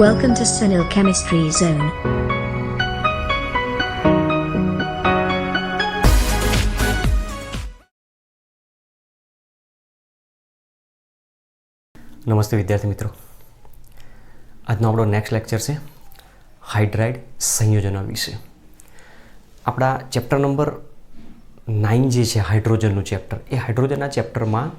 Welcome to Sunil Chemistry Zone. નમસ્તે વિદ્યાર્થી મિત્રો, આજનો આપણો નેક્સ્ટ લેક્ચર છે હાઇડ્રાઇડ સંયોજનો વિશે. આપણા ચેપ્ટર નંબર 9 જે છે હાઇડ્રોજનનું ચેપ્ટર, એ હાઇડ્રોજનના ચેપ્ટરમાં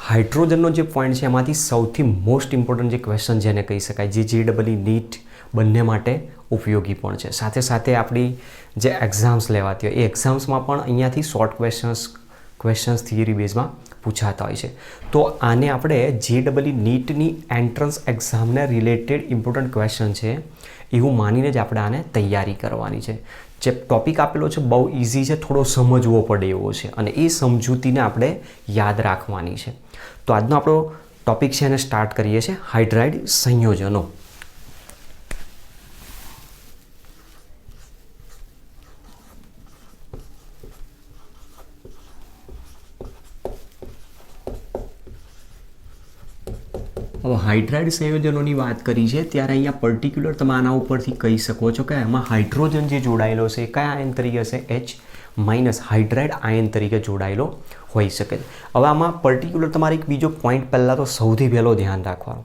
હાઇડ્રોજનનો જે પોઈન્ટ છે એમાંથી સૌથી મોસ્ટ ઇમ્પોર્ટન્ટ જે ક્વેશ્ચન જેને કહી શકાય, જે JEE નીટ બંને માટે ઉપયોગી પણ છે. સાથે સાથે આપણી જે એક્ઝામ્સ લેવાતી હોય એ એક્ઝામ્સમાં પણ અહીંયાથી શોર્ટ ક્વેશ્ચન્સ થિયરી બેઝમાં પૂછાતા હોય છે. તો આને આપણે JEE નીટની એન્ટ્રન્સ એક્ઝામને રિલેટેડ ઇમ્પોર્ટન્ટ ક્વેશ્ચન છે એવું માનીને જ આપણે આને તૈયારી કરવાની છે. જે ટોપિક આપેલો છે બહુ ઇઝી છે, થોડો સમજવો પડે એવો છે અને એ સમજૂતીને આપણે યાદ રાખવાની છે. તો આજનો આપણો ટોપિક છે એને સ્ટાર્ટ કરીએ છીએ, હાઇડ્રાઇડ સંયોજનો. હવે હાઇડ્રાઇડ સંયોજનોની વાત કરી છે ત્યારે અહીંયા પર્ટિક્યુલર તમે આના ઉપરથી કહી શકો છો કે એમાં હાઇડ્રોજન જે જોડાયેલો છે કયા આયન તરીકે હશે? H- હાઇડ્રાઇડ આયન તરીકે જોડાયેલો હોઈ શકે. હવે આમાં પર્ટિક્યુલર તમારે એક બીજો પોઈન્ટ પહેલાં તો સૌથી પહેલો ધ્યાન રાખવાનો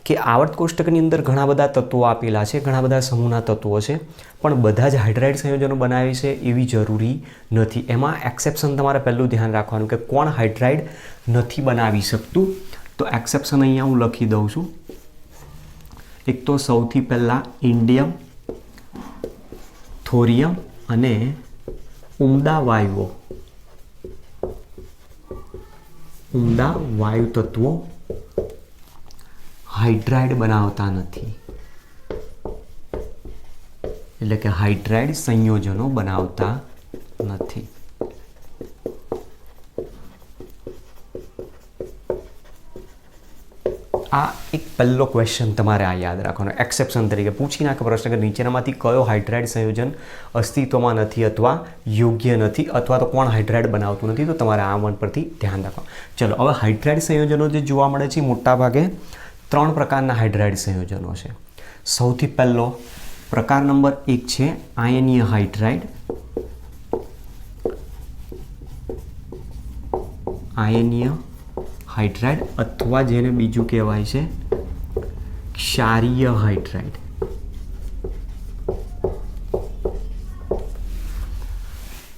કે આવર્ત કોષ્ટકની અંદર ઘણા બધા તત્વો આપેલા છે, ઘણા બધા સમૂહના તત્વો છે, પણ બધા જ હાઇડ્રાઇડ સંયોજનો બનાવે છે એવી જરૂરી નથી. એમાં એક્સેપ્શન તમારે પહેલું ધ્યાન રાખવાનું કે કોણ હાઇડ્રાઇડ નથી બનાવી શકતું. તો એક્સેપ્શન અહીંયા હું લખી દઉં છું. એક તો સૌથી પહેલાં ઇન્ડિયમ, થોરિયમ અને ઉમદા વાયુઓ, ઉમદા વાયુ તત્વો હાઇડ્રાઇડ બનાવતા નથી, એટલે કે હાઇડ્રાઇડ સંયોજનો બનાવતા નથી. આ એક પહેલો ક્વેશ્ચન તમારે આ યાદ રાખવાનો. એક્સેપ્શન તરીકે પૂછી નાખે પ્રશ્ન કે નીચેનામાંથી કયો હાઇડ્રાઇડ સંયોજન અસ્તિત્વમાં નથી અથવા યોગ્ય નથી અથવા તો કોણ હાઇડ્રાઇડ બનાવતું નથી, તો તમારે આ વન પરથી ધ્યાન રાખવાનું. ચલો, હવે હાઇડ્રાઇડ સંયોજનો જે જોવા મળે છે મોટાભાગે 3 પ્રકારના હાઇડ્રાઇડ સંયોજનો છે. સૌથી પહેલો પ્રકાર નંબર 1 છે આયનીય હાઇડ્રાઇડ. આયનીય હાઇડ્રાઇડ અથવા જેને બીજું કહેવાય છે ક્ષારીય હાઇડ્રાઇડ.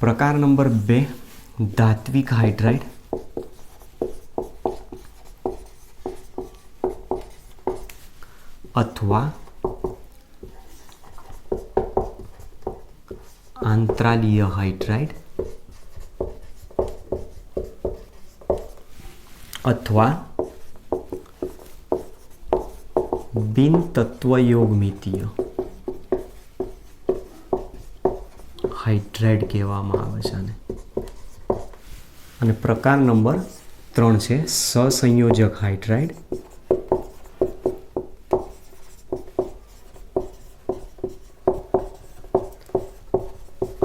પ્રકાર નંબર 2 ધાત્વિક હાઇડ્રાઇડ અથવા આંતરાલીય હાઇડ્રાઇડ અથવા બિન તત્વયોગમિતીય હાઇડ્રાઇડ કહેવામાં આવે છે આને. અને પ્રકાર નંબર 3 છે સહસંયોજક હાઇડ્રાઇડ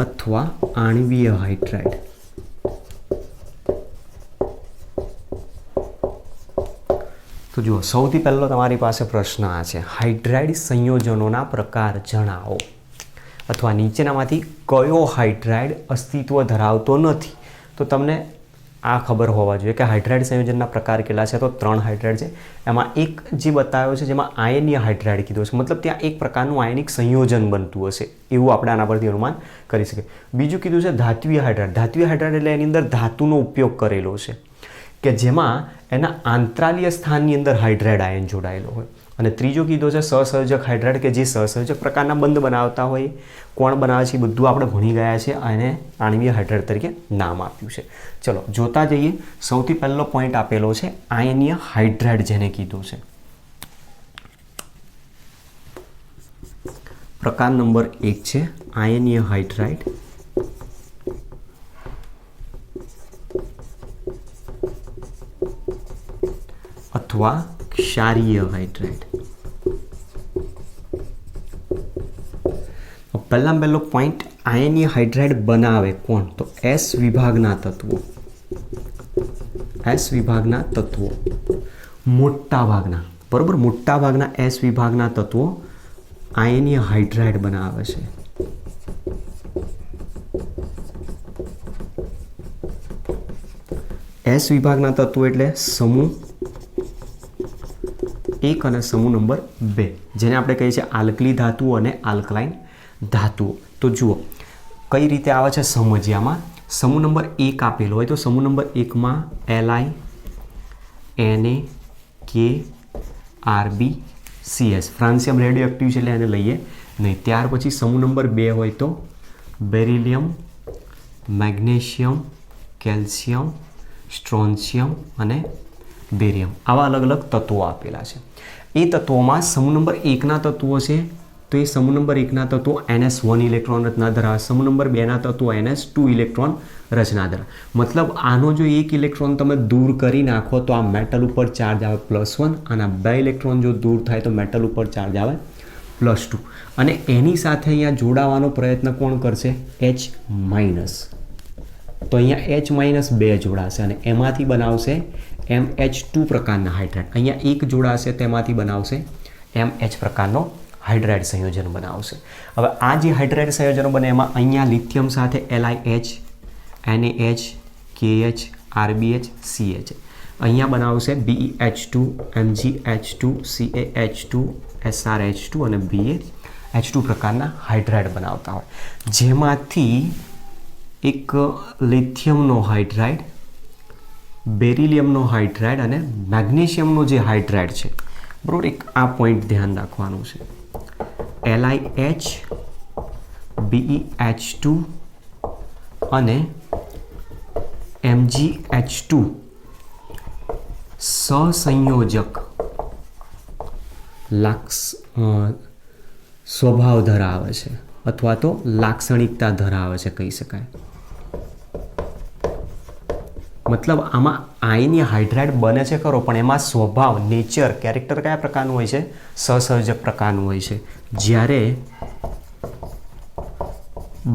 અથવા આણ્વીય હાઇડ્રાઇડ. તો જુઓ, સૌથી પહેલો તમારી પાસે પ્રશ્ન આ છે, હાઇડ્રાઇડ સંયોજનોના પ્રકાર જણાવો અથવા નીચેનામાંથી કયો હાઇડ્રાઇડ અસ્તિત્વ ધરાવતો નથી. તો તમને આ ખબર હોવા જોઈએ કે હાઇડ્રાઇડ સંયોજનના પ્રકાર કેટલા છે. તો 3 હાઇડ્રાઇડ છે. એમાં એક જે બતાવ્યો છે જેમાં આયનીય હાઇડ્રાઇડ કીધો છે, મતલબ ત્યાં એક પ્રકારનું આયનિક સંયોજન બનતું હશે એવું આપણે આના પરથી અનુમાન કરી શકીએ. બીજું કીધું છે ધાત્વીય હાઇડ્રાઇડ. ધાત્વીય હાઇડ્રાઇડ એટલે એની અંદર ધાતુનો ઉપયોગ કરેલો છે કે જેમાં એના આંતરાલીય સ્થાનની અંદર હાઇડ્રાઇડ આયન જોડાયેલો હોય. અને ત્રીજો કીધો છે સહસંયોજક હાઇડ્રાઇડ કે જે સહસંયોજક પ્રકારના બંધ બનાવતા હોય. કોણ બનાવે છે એ બધું આપણે ભણી ગયા છે અને આણ્વીય હાઇડ્રાઇડ તરીકે નામ આપ્યું છે. ચલો જોતા જઈએ. સૌથી પહેલો પોઈન્ટ આપેલો છે આયનીય હાઇડ્રાઇડ જેને કીધું છે. પ્રકાર નંબર 1 છે આયનીય હાઇડ્રાઇડ અથવા ક્ષારીય હાઇડ્રાઇડ. પહેલો પોઈન્ટ આયનીય હાઇડ્રાઇડ બનાવે કોણ? તો S વિભાગના તત્વો. S વિભાગના તત્વો મોટા ભાગના બરાબર. મોટા ભાગના એસ વિભાગના તત્વો આયનીય હાઇડ્રાઇડ બનાવે છે. એસ વિભાગના તત્વો એટલે સમૂહ 1 અને સમૂહ નંબર 2, જેને આપણે કહીએ છીએ આલ્કલી ધાતુઓ અને આલ્કલાઇન ધાતુઓ. તો જુઓ કઈ રીતે આવે છે સમજ્યામાં. સમૂહ નંબર 1 આપેલો હોય તો સમૂહ નંબર 1માં Li, Na, K, Rb, CS. Francium radioactive છે એટલે એને લઈએ નહીં. ત્યાર પછી સમૂહ નંબર 2 હોય તો બેરિલિયમ, મેગ્નેશિયમ, કેલ્શિયમ, સ્ટ્રોન્શિયમ અને બેરિયમ. આવા અલગ અલગ તત્વો આપેલા છે. એ તત્વોમાં સમૂહ નંબર 1ના તત્વો છે તો એ સમૂહ નંબર 1ના તત્વો NS1 ઇલેક્ટ્રોન રચના ધરાવે. સમૂહ નંબર 2ના તત્વો NS2 ઇલેક્ટ્રોન રચના ધરાવે. મતલબ આનો જો 1 ઇલેક્ટ્રોન તમે દૂર કરી નાખો તો આ મેટલ ઉપર ચાર્જ આવે +1 અને 2 ઇલેક્ટ્રોન જો દૂર થાય તો મેટલ ઉપર ચાર્જ આવે +2. અને એની સાથે અહીંયા જોડાવાનો પ્રયત્ન કોણ કરશે? H-. તો અહીંયા H-2 જોડાશે અને એમાંથી બનાવશે MH2 પ્રકારના હાઇડ્રાઇડ. અહીંયા એક જોડાશે તેમાંથી બનાવશે MH પ્રકારનો હાઇડ્રાઇડ સંયોજન બનાવશે. હવે આ જે હાઇડ્રાઇડ સંયોજનો બને એમાં અહીંયા લિથિયમ સાથે LiH, NaH, KH, RbH, CH. અહીંયા બનાવશે BeH2, MgH2, CaH2, SrH2 અને BaH2 પ્રકારના હાઇડ્રાઇડ બનાવતા હોય, જેમાંથી એક લિથિયમનો હાઇડ્રાઇડ, બેરિલિયમનો હાઇડ્રાઇડ અને મેગ્નેશિયમનો જે હાઇડ્રાઇડ છે, બરાબર. એક આ પોઈન્ટ ધ્યાન રાખવાનું છે. LiH, BeH2 અને MgH2 સહસંયોજક સ્વભાવ ધરાવે છે અથવા તો લાક્ષણિકતા ધરાવે છે કહી શકાય. મતલબ આમાં આયનીય હાઇડ્રાઇડ બને છે ખરો, પણ એમાં સ્વભાવ, નેચર, કેરેક્ટર કયા પ્રકારનું હોય છે? સહસંયોજક પ્રકારનું હોય છે. જ્યારે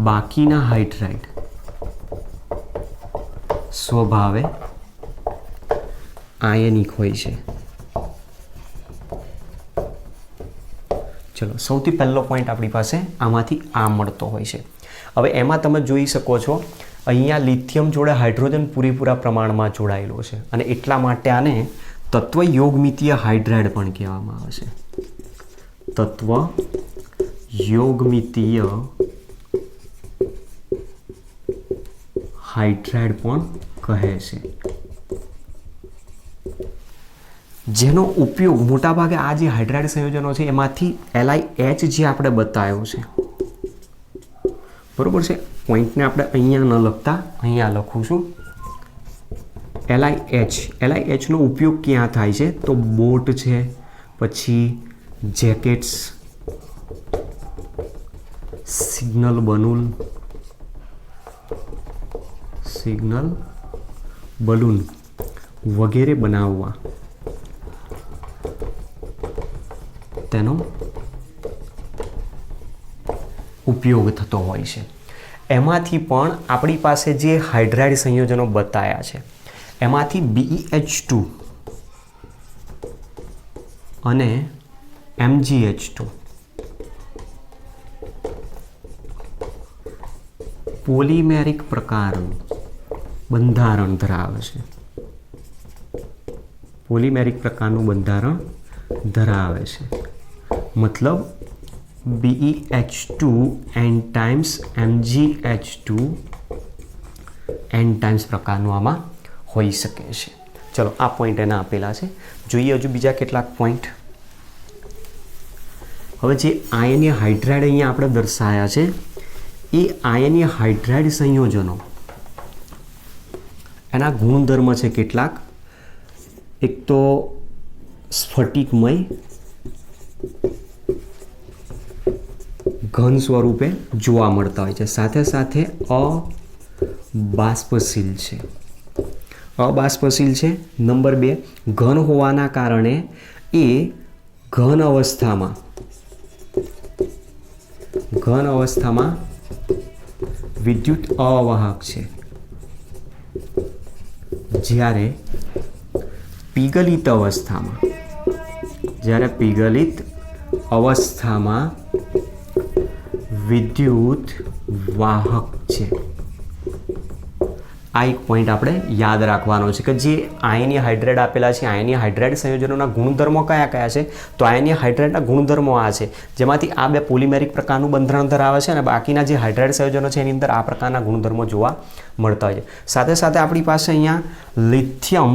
બાકીના હાઇડ્રાઇડ સ્વભાવે આયનિક હોય છે. ચલો, સૌથી પહેલો પોઈન્ટ આપણી પાસે આમાંથી આ મળતો હોય છે. હવે એમાં તમે જોઈ શકો છો અહીંયા લિથિયમ જોડે હાઇડ્રોજન પૂરેપૂરા પ્રમાણમાં જોડાયેલો છે અને એટલા માટે આને તત્વ યોગમિતીય હાઇડ્રાઇડ પણ કહેવામાં આવે છે. તત્વ યોગમિતીય હાઇડ્રાઇડ પણ કહે છે, જેનો ઉપયોગ મોટાભાગે આ જે હાઇડ્રાઇડ સંયોજનો છે એમાંથી LiH જે આપણે બતાવ્યો છે, બરોબર છે. પોઈન્ટને આપણે અહીંયા ન લખતા અહીંયા લખું છું. LiH નો ઉપયોગ ક્યાં થાય છે? તો બોટ છે, પછી જેકેટ્સ, સિગ્નલ બલૂન વગેરે બનાવવા તેનો ઉપયોગ થતો હોય છે. એમાંથી પણ આપણી પાસે જે હાઇડ્રાઇડ સંયોજનો બતાવ્યા છે એમાંથી BeH2 અને MgH2 પોલિમેરિક પ્રકારનું બંધારણ ધરાવે છે. પોલિમેરિક પ્રકારનું બંધારણ ધરાવે છે. મતલબ BeH2 n times MgH2 n times પ્રકારનું આમાં હોઈ શકે છે. ચલો, આ પોઈન્ટ એના આપેલા છે. જોઈએ હજુ બીજા કેટલાક પોઈન્ટ. હવે જે આયનીય હાઇડ્રાઇડ અહીંયા આપણે દર્શાવ્યા છે એ આયનીય હાઇડ્રાઇડ સંયોજનો એના ગુણધર્મ છે કેટલાક. એક તો સ્ફટિકમય ઘન સ્વરૂપે જોવા મળતા હોય છે, સાથે સાથે અબાષ્પશીલ છે. અબાષ્પશીલ છે. નંબર 2, ઘન હોવાના કારણે એ ઘન અવસ્થામાં વિદ્યુત અવાહક છે, જ્યારે પીગલિત અવસ્થામાં જ્યારે પીગલિત અવસ્થામાં વિદ્યુત વાહક છે. આ એક પોઈન્ટ આપણે યાદ રાખવાનો છે કે જે આયનીય હાઇડ્રાઇડ આપેલા છે, આયનીય હાઇડ્રાઇડ સંયોજનોના ગુણધર્મો કયા કયા છે? તો આયનીય હાઇડ્રાઇડના ગુણધર્મો આ છે, જેમાંથી આ બે પોલિમેરિક પ્રકારનું બંધારણ ધરાવે છે અને બાકીના જે હાઇડ્રાઇડ સંયોજનો છે એની અંદર આ પ્રકારના ગુણધર્મો જોવા મળતા હોય છે. સાથે સાથે આપણી પાસે અહીંયા લિથિયમ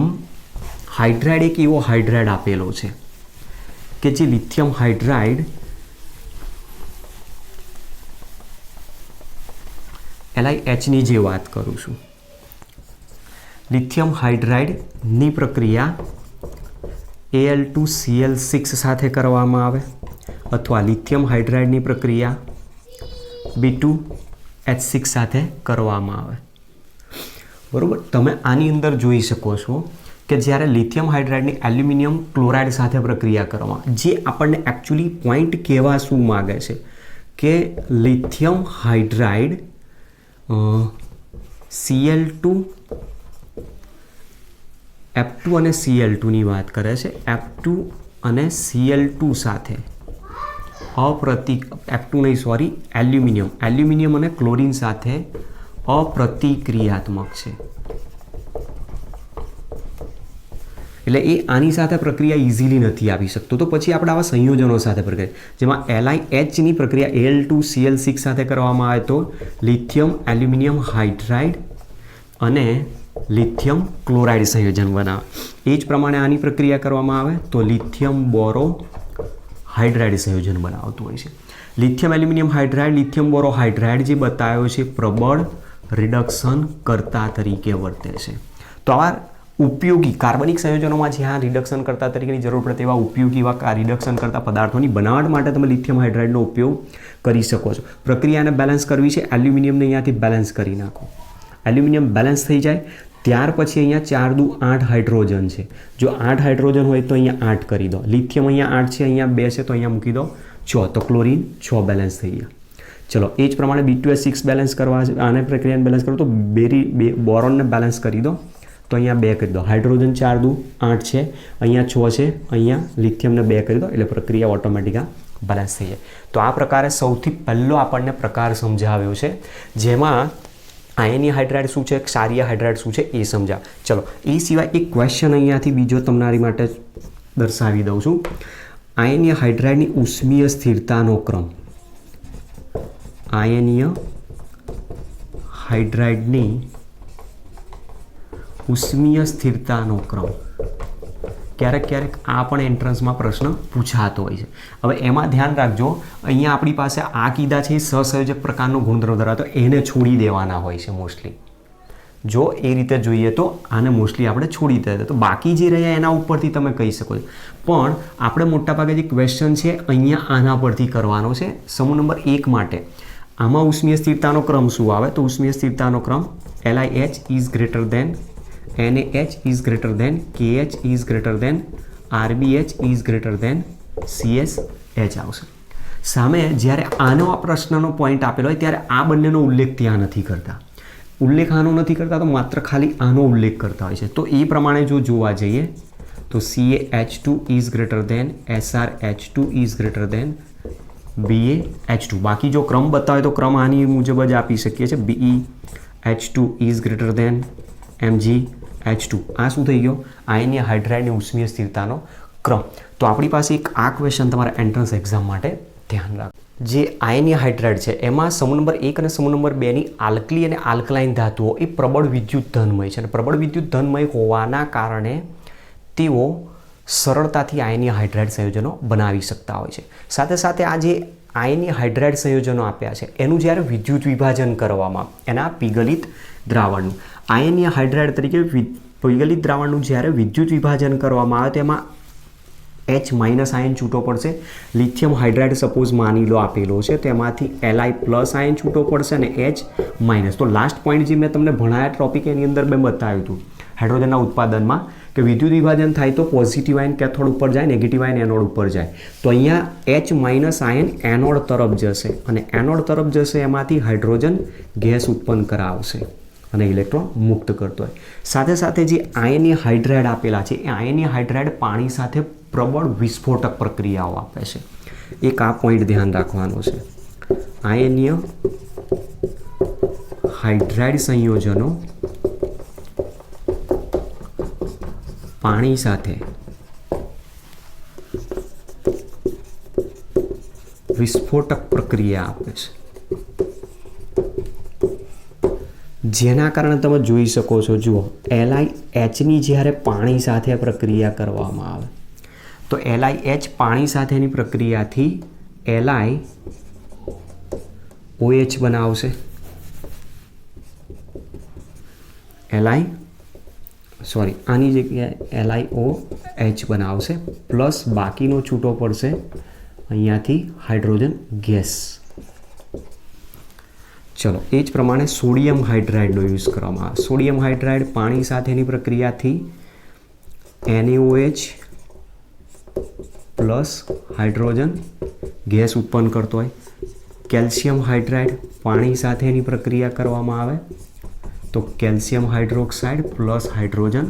હાઇડ્રાઇડ એક એવો હાઇડ્રાઇડ આપેલો છે કે જે લિથિયમ હાઇડ્રાઇડ LiH ની જે વાત કરું છું, લિથિયમ હાઇડ્રાઇડની પ્રક્રિયા Al2Cl6 સાથે કરવામાં આવે અથવા લિથિયમ હાઇડ્રાઇડની પ્રક્રિયા B2H6 સાથે કરવામાં આવે. બરાબર, તમે આની અંદર જોઈ શકો છો કે જ્યારે લિથિયમ હાઇડ્રાઇડની એલ્યુમિનિયમ ક્લોરાઇડ સાથે પ્રક્રિયા કરવામાં, જે આપણને એકચ્યુઅલી પોઈન્ટ કહેવા શું માગે છે કે લિથિયમ હાઇડ્રાઇડ Cl2 F2 અને Cl2 ની વાત કરે છે. F2 અને Cl2 સાથે એલ્યુમિનિયમ અને ક્લોરીન સાથે અપ્રતિક્રિયાત્મક છે. એટલે એ આની સાથે પ્રક્રિયા ઇઝીલી નથી આપી શકતો. તો પછી આપણે આવા સંયોજનો સાથે પ્રક્રિયા, જેમાં LiHની પ્રક્રિયા Al2Cl6 સાથે કરવામાં આવે તો લિથિયમ એલ્યુમિનિયમ હાઇડ્રાઇડ અને લિથિયમ ક્લોરાઇડ સંયોજન બનાવે. એ જ પ્રમાણે આની પ્રક્રિયા કરવામાં આવે તો લિથિયમ બોરો હાઇડ્રાઇડ સંયોજન બનાવતું હોય છે. લિથિયમ એલ્યુમિનિયમ હાઇડ્રાઇડ, લિથિયમ બોરો હાઇડ્રાઇડ જે બતાવ્યો છે પ્રબળ રિડક્શન કરતા તરીકે વર્તે છે. તો આવા ઉપયોગી કાર્બનિક સંયોજનોમાં જ્યાં રિડક્શન કરતા તરીકેની જરૂર પડે તેવા ઉપયોગી એવા રિડક્શન કરતા પદાર્થોની બનાવટ માટે તમે લિથિયમ હાઇડ્રાઇડનો ઉપયોગ કરી શકો છો. પ્રક્રિયાને બેલેન્સ કરવી છે, એલ્યુમિનિયમને અહીંયાથી બેલેન્સ કરી નાખો. એલ્યુમિનિયમ બેલેન્સ થઈ જાય ત્યાર પછી અહીંયા 4 દુ 8 હાઇડ્રોજન છે. જો 8 હાઇડ્રોજન હોય તો અહીંયા 8 કરી દો. લિથિયમ અહીંયા 8 છે, અહીંયા 2 છે તો અહીંયા મૂકી દો 6. તો ક્લોરીન 6 બેલેન્સ થઈ ગયા. ચલો એ જ પ્રમાણે B2H6 બેલેન્સ કરવા છે, આને પ્રક્રિયાને બેલેન્સ કરો તો બોરોનને બેલેન્સ કરી દો તો અહીંયા 2 કરી દો. હાઇડ્રોજન 4 દુ 8 છે, અહીંયા 6 છે, અહીંયા લિથિયમને 2 કરી દો એટલે પ્રક્રિયા ઓટોમેટિક બેલેન્સ થઈ જાય. તો આ પ્રકારે સૌથી પહેલો આપણને પ્રકાર સમજાવ્યો છે, જેમાં આયનીય હાઇડ્રાઇડ શું છે, ક્ષારીય હાઇડ્રાઇડ શું છે એ સમજાવ. ચલો એ સિવાય એક ક્વેશ્ચન અહીંયાથી બીજો તમારી માટે દર્શાવી દઉં છું. આયનીય હાઇડ્રાઇડની ઉષ્મીય સ્થિરતાનો ક્રમ, આયનીય હાઇડ્રાઇડની ઉષ્મીય સ્થિરતાનો ક્રમ ક્યારેક ક્યારેક આ પણ એન્ટ્રન્સમાં પ્રશ્ન પૂછાતો હોય છે. હવે એમાં ધ્યાન રાખજો, અહીંયા આપણી પાસે આ કીધા છે એ સહસંયોજક પ્રકારનો ગુણધર્મ ધરાવતો, એને છોડી દેવાના હોય છે મોસ્ટલી. જો એ રીતે જોઈએ તો આને મોસ્ટલી આપણે છોડી દઈએ, તો બાકી જે રહ્યા એના ઉપરથી તમે કહી શકો છો. પણ આપણે મોટાભાગે જે ક્વેશ્ચન છે અહીંયા આના પરથી કરવાનો છે. સમૂહ નંબર 1 માટે આમાં ઉષ્મીય સ્થિરતાનો ક્રમ શું આવે? તો ઉષ્મીય સ્થિરતાનો ક્રમ LiH is greater than NaH is greater than KH is greater than RBH is greater than CSH આવશે. સામે જ્યારે આનો આ પ્રશ્નનો પોઈન્ટ આપેલો હોય ત્યારે આ બંનેનો ઉલ્લેખ ત્યાં નથી કરતા. ઉલ્લેખ આનો નથી કરતા તો માત્ર ખાલી આનો ઉલ્લેખ કરતા હોય છે. તો એ પ્રમાણે જો જોવા જઈએ તો CaH2 is greater than SrH2 is greater than BaH2. બાકી જો ક્રમ બતાવે તો ક્રમ આની મુજબ જ આપી શકીએ છીએ. BeH2 is greater than MgH2. આ શું થઈ ગયો? આયનીય હાઇડ્રાઇડની ઉષ્મીય સ્થિરતાનો ક્રમ. તો આપણી પાસે એક આ ક્વેશ્ચન તમારા એન્ટ્રન્સ એક્ઝામ માટે ધ્યાન રાખો. જે આયનીય હાઇડ્રાઇડ છે એમાં સમૂહ નંબર 1 અને સમૂહ નંબર 2 ની આલ્કલી અને આલ્કલાઇન ધાતુઓ એ પ્રબળ વિદ્યુત ધનમય છે અને પ્રબળ વિદ્યુત ધનમય હોવાના કારણે તેઓ સરળતાથી આયનીય હાઇડ્રાઇડ સંયોજનો બનાવી શકતા હોય છે. સાથે સાથે આ જે આયનીય હાઇડ્રાઇડ સંયોજનો આપ્યા છે એનું જ્યારે વિદ્યુત વિભાજન કરવામાં એના પીગલિત દ્રાવણનું આયનીય હાઇડ્રાઇડ તરીકે પીગલિત દ્રાવણનું જ્યારે વિદ્યુત વિભાજન કરવામાં આવે તેમાં H માઇનસ આયન છૂટો પડશે. લિથિયમ હાઇડ્રાઇડ સપોઝ માની લો આપેલો છે, તેમાંથી Li પ્લસ આયન છૂટો પડશે અને H માઇનસ. તો લાસ્ટ પોઈન્ટ જે મેં તમને ભણાયા ટોપિક એની અંદર મેં બતાવ્યું હતું હાઇડ્રોજનના ઉત્પાદનમાં કે વિદ્યુત વિભાજન થાય તો પોઝિટિવ આયન કેથોડ ઉપર જાય, નેગેટિવ આયન એનોડ ઉપર જાય. તો અહીંયા H માઇનસ આયન એનોડ તરફ જશે અને એનોડ તરફ જશે એમાંથી હાઇડ્રોજન ગેસ ઉત્પન્ન કરાવશે. અને ઇલેક્ટ્રોન મુક્ત કરતો હોય. સાથે સાથે જે આયનીય હાઇડ્રાઇડ આપેલા છે એ આયનીય હાઇડ્રાઇડ પાણી સાથે પ્રબળ વિસ્ફોટક પ્રક્રિયાઓ આપે છે. એક આ પોઈન્ટ ધ્યાન રાખવાનો છે. આયનીય હાઇડ્રાઇડ સંયોજનો પાણી સાથે વિસ્ફોટક પ્રક્રિયા આપે છે, જેના કારણે તમે જોઈ શકો છો. જુઓ, LiHની જ્યારે પાણી સાથે પ્રક્રિયા કરવામાં આવે તો LiH પાણી સાથેની પ્રક્રિયાથી LiOH બનાવશે. આની જગ્યાએ LiOH બનાવશે, પ્લસ બાકીનો છૂટો પડશે અહીંયાથી હાઇડ્રોજન ગેસ. ચલો, એ જ પ્રમાણે સોડિયમ હાઇડ્રાઇડનો યુઝ કરવામાં આવે. સોડિયમ હાઇડ્રાઇડ પાણી સાથેની પ્રક્રિયાથી NaOH પ્લસ હાઇડ્રોજન ગેસ ઉત્પન્ન કરતો હોય. કેલ્શિયમ હાઇડ્રાઇડ પાણી સાથેની પ્રક્રિયા કરવામાં આવે તો calcium hydroxide plus hydrogen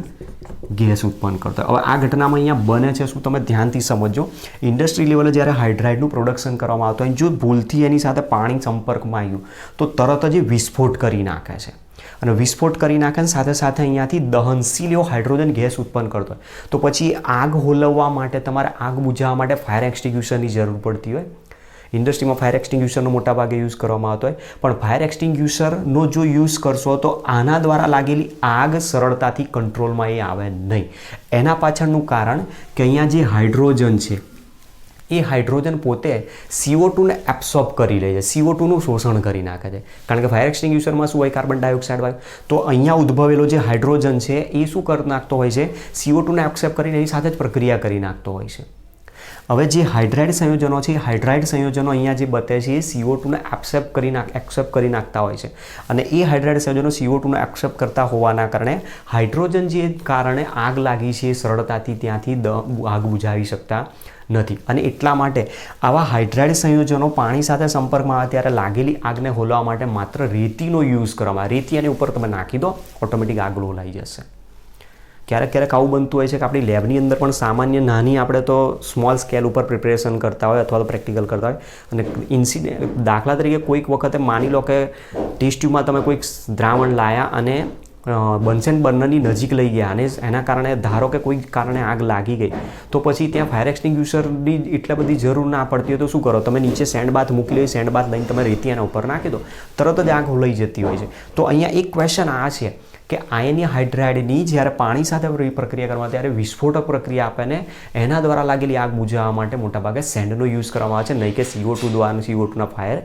gas ઉત્પન્ન કરતો હોય. હવે આ ઘટનામાં અહીંયા બને છે શું, તમે ધ્યાનથી સમજો. ઇન્ડસ્ટ્રી લેવલે જ્યારે હાઇડ્રાઇડનું પ્રોડક્શન કરવામાં આવતું હોય, જો ભૂલથી એની સાથે પાણી સંપર્કમાં આવ્યું તો તરત જ એ વિસ્ફોટ કરી નાખે છે. અને વિસ્ફોટ કરી નાખે ને સાથે સાથે અહીંયાથી દહનશીલ એવો હાઇડ્રોજન ગેસ ઉત્પન્ન કરતો હોય. તો પછી આગ હોલવવા માટે તમારે આગ બુઝાવવા માટે ફાયર એક્સટિંગ્યુશરની જરૂર પડતી હોય. ઇન્ડસ્ટ્રીમાં ફાયર એક્સટિંગ્યુશરનો મોટાભાગે યુઝ કરવામાં આવતો હોય, પણ ફાયર એક્સટિંગ્યુશરનો જો યુઝ કરશો તો આના દ્વારા લાગેલી આગ સરળતાથી કંટ્રોલમાં એ આવે નહીં. એના પાછળનું કારણ કે અહીંયા જે હાઇડ્રોજન છે એ હાઇડ્રોજન પોતે CO2ને એબ્સોર્બ કરી લે છે, CO2નું શોષણ કરી નાખે છે. કારણ કે ફાયર એક્સટિંગ્યુશરમાં શું હોય, કાર્બન ડાયોક્સાઇડ હોય. તો અહીંયા ઉદ્ભવેલો જે હાઇડ્રોજન છે એ શું કરી નાખતો હોય છે, CO2ને એબ્સોર્બ કરીને એની સાથે જ પ્રક્રિયા કરી નાખતો હોય છે. હવે જે હાઇડ્રાઇડ સંયોજનો છે એ હાઇડ્રાઇડ સંયોજનો અહીંયા જે બતાવે છે એ CO2ને એબ્સોર્બ કરી નાખતા હોય છે. અને એ હાઇડ્રાઇડ સંયોજનો CO2ને એબ્સોર્બ કરતા હોવાના કારણે હાઇડ્રોજન જે કારણે આગ લાગી છે એ સરળતાથી ત્યાંથી આગ બુઝાવી શકતા નથી. અને એટલા માટે આવા હાઇડ્રાઇડ સંયોજનો પાણી સાથે સંપર્કમાં આવે ત્યારે લાગેલી આગને હોલવા માટે માત્ર રેતીનો યુઝ કરવામાં આવે. રેતી એની ઉપર તમે નાખી દો, ઓટોમેટિક આગ હોલાઈ જશે. ક્યારેક આવું બનતું હોય છે કે આપણી લેબની અંદર પણ સામાન્ય નાની આપણે તો સ્મોલ સ્કેલ ઉપર પ્રિપેરેશન કરતા હોય અથવા તો પ્રેક્ટિકલ કરતા હોય, અને દાખલા તરીકે કોઈક વખતે માની લો કે ટેસ્ટ ટ્યુબમાં તમે કોઈક દ્રાવણ લાયા અને બન્સેન બર્નરની નજીક લઈ ગયા અને એના કારણે ધારો કે કોઈ કારણે આગ લાગી ગઈ, તો પછી ત્યાં ફાયર એક્સટિંગ્યુશરની એટલા બધી જરૂર ના પડતી હોય તો શું કરો, તમે નીચે સેન્ડબાથ મૂકી લો, સેન્ડબાથ લઈને તમે રેતી એના ઉપર નાખી દો, તરત જ આગ હોલાઈ જતી હોય છે. તો અહીંયા એક ક્વેશ્ચન આ છે કે આયનીય હાઇડ્રાઇડની જ્યારે પાણી સાથે પ્રક્રિયા કરવા ત્યારે વિસ્ફોટક પ્રક્રિયા આપે ને એના દ્વારા લાગેલી આગ બુઝાવવા માટે મોટાભાગે સેન્ડનો યુઝ કરવામાં આવે છે, નહીં કે CO2 દ્વારા CO2ના ફાયર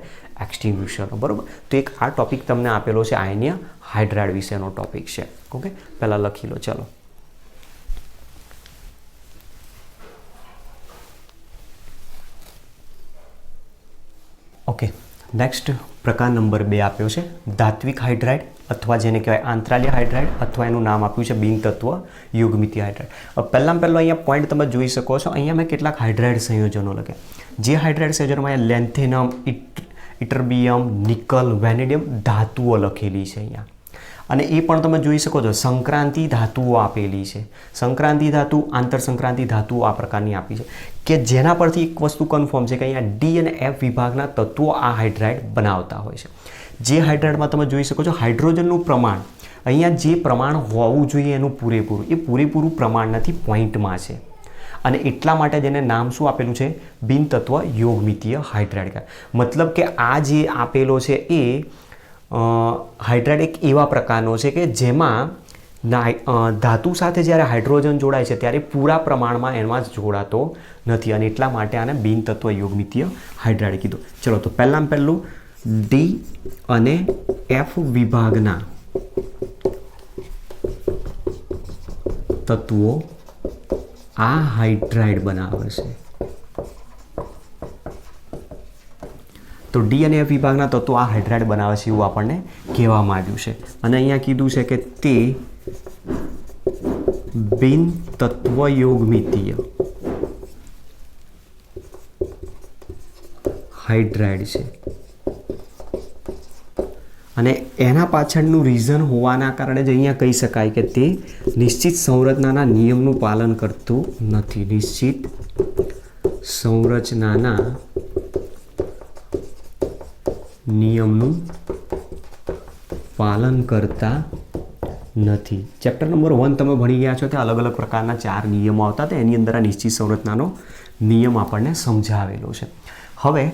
એક્સટિંગ્યુશરનો. બરાબર. તો એક આ ટોપિક તમને આપેલો છે, આયનીય હાઇડ્રાઇડ વિશેનો ટોપિક છે. ઓકે, પહેલાં લખી લો. ચલો, ઓકે. નેક્સ્ટ પ્રકાર નંબર 2 આપ્યો છે ધાત્વિક હાઇડ્રાઇડ, અથવા જેને કહેવાય આંતરાલીય હાઇડ્રાઇડ, અથવા એનું નામ આપ્યું છે બિન તત્વ યુગ્મિતીય હાઇડ્રાઇડ. પહેલાં અહીંયા પોઈન્ટ તમે જોઈ શકો છો. અહીંયા મેં કેટલાક હાઇડ્રાઇડ સંયોજનો લખ્યા. જે હાઇડ્રાઇડ સંયોજનોમાં અહીંયા લેન્થેનમ, ઇટર્બિયમ, નિકલ, વેનેડિયમ ધાતુઓ લખેલી છે અહીંયા. અને એ પણ તમે જોઈ શકો છો સંક્રાંતિ ધાતુઓ આપેલી છે. સંક્રાંતિ ધાતુ, આંતર સંક્રાંતિ ધાતુઓ આ પ્રકારની આપી છે કે જેના પરથી એક વસ્તુ કન્ફર્મ છે કે અહીંયા D અને F વિભાગના તત્વો આ હાઇડ્રાઇડ બનાવતા હોય છે. જે હાઇડ્રાઇડમાં તમે જોઈ શકો છો હાઇડ્રોજનનું પ્રમાણ, અહીંયા જે પ્રમાણ હોવું જોઈએ એનું પૂરેપૂરું પ્રમાણ નથી, પોઈન્ટમાં છે. અને એટલા માટે જેને નામ શું આપેલું છે, બિન તત્વ યોગમિતીય હાઇડ્રાઇડ. મતલબ કે આ જે આપેલો છે એ હાઇડ્રાઇડ એક એવા પ્રકારનો છે કે જેમાં ધાતુ સાથે જ્યારે હાઇડ્રોજન જોડાય છે ત્યારે પૂરા પ્રમાણમાં એમાં જ જોડાતો નથી, અને એટલા માટે આને બિન તત્વ યોગમિતીય હાઇડ્રાઇડ કીધું. ચલો, તો પહેલું D અને F વિભાગના તત્વો આ હાઇડ્રાઇડ બનાવે છે. તો D અને F વિભાગના તત્વો આ હાઇડ્રાઇડ બનાવે છે એવું આપણને કહેવામાં આવ્યું છે. અને અહીંયા કીધું છે કે તે બિન તત્વ યોગમિતીય હાઇડ્રાઇડ છે. અને એના પાછળનું રીઝન હોવાના કારણે જ અહીંયા કહી શકાય કે તે નિશ્ચિત સંરચનાના નિયમનું પાલન કરતું નથી. નિશ્ચિત સંરચનાના નિયમનું પાલન કરતા નથી. ચેપ્ટર નંબર 1 તમે ભણી ગયા છો તે અલગ અલગ પ્રકારના 4 નિયમો આવતા હતા. એની અંદર આ નિશ્ચિત સંરચનાનો નિયમ આપણને સમજાવેલો છે. હવે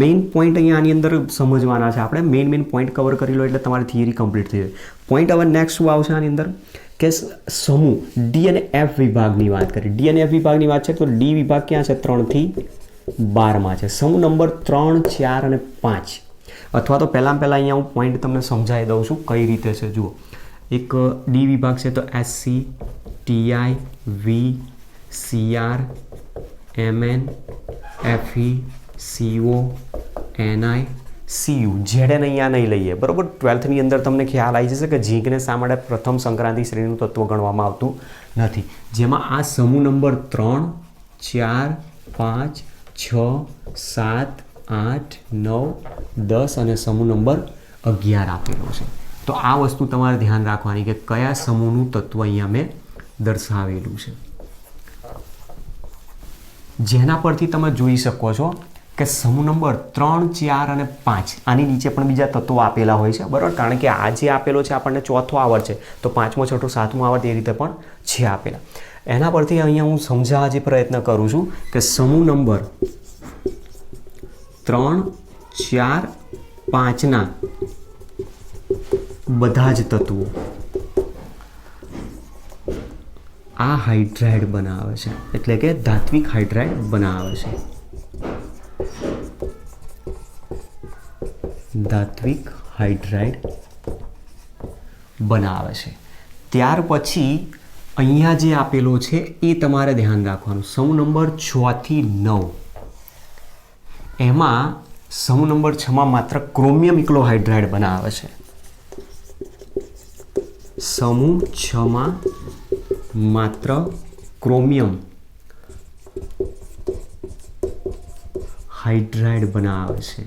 મેઇન પોઈન્ટ અહીંયા આની અંદર સમજવાના છે આપણે. મેઇન પોઈન્ટ કવર કરી લો એટલે તમારી થિયરી કમ્પ્લીટ થઈ જાય. પોઈન્ટ હવે નેક્સ્ટ શું આવશે આની અંદર કે સમૂહ ડી અને એફ વિભાગની વાત કરી. ડી અને એફ વિભાગની વાત છે તો ડી વિભાગ ક્યાં છે? 3 થી 12માં છે. સમૂહ નંબર 3, 4 અને 5 અથવા તો પહેલાં અહીંયા હું પોઈન્ટ તમને સમજાવી દઉં છું કઈ રીતે છે. જુઓ, એક ડી વિભાગ છે તો SC, TI, V, CR, MN, FE, CO, NI, CU. ઝેડને અહીંયા નહીં લઈએ, બરાબર. 12thની અંદર તમને ખ્યાલ આવી જશે કે ઝીંકને શા માટે પ્રથમ સંક્રાંતિ શ્રેણીનું તત્વ ગણવામાં આવતું નથી. જેમાં આ સમૂહ નંબર 3, 4, 5, 6, 7, 8, 9, 10 અને સમૂહ નંબર 11 આપેલો છે. તો આ વસ્તુ તમારે ધ્યાન રાખવાની કે કયા સમૂહનું તત્વ અહીંયા મેં દર્શાવેલું છે. જેના પરથી તમે જોઈ શકો છો કે સમૂહ નંબર 3, 4 અને 5 આની નીચે પણ બીજા તત્વો આપેલા હોય છે, બરાબર. કારણ કે આ જે આપેલો છે આપણને ચોથો આવર્ત છે, તો 5મો, 6, 7મો આવર્ત એ રીતે પણ છે આપેલા. એના પરથી અહીંયા હું સમજાવવા જે પ્રયત્ન કરું છું કે સમૂહ નંબર 3, 4, 5ના બધા જ તત્વો આ હાઇડ્રાઇડ બનાવે છે, એટલે કે ધાત્વિક હાઇડ્રાઇડ બનાવે છે. ધાત્વિક હાઇડ્રાઇડ બનાવે છે. ત્યાર પછી અહીંયા જે આપેલો છે એ તમારે ધ્યાન રાખવાનું. સમૂહ નંબર 6 થી 9 એમાં સમૂહ નંબર 6માં માત્ર ક્રોમિયમ એકલો હાઇડ્રાઇડ બનાવે છે. સમૂહ 6માં માત્ર ક્રોમિયમ હાઇડ્રાઇડ બનાવે છે,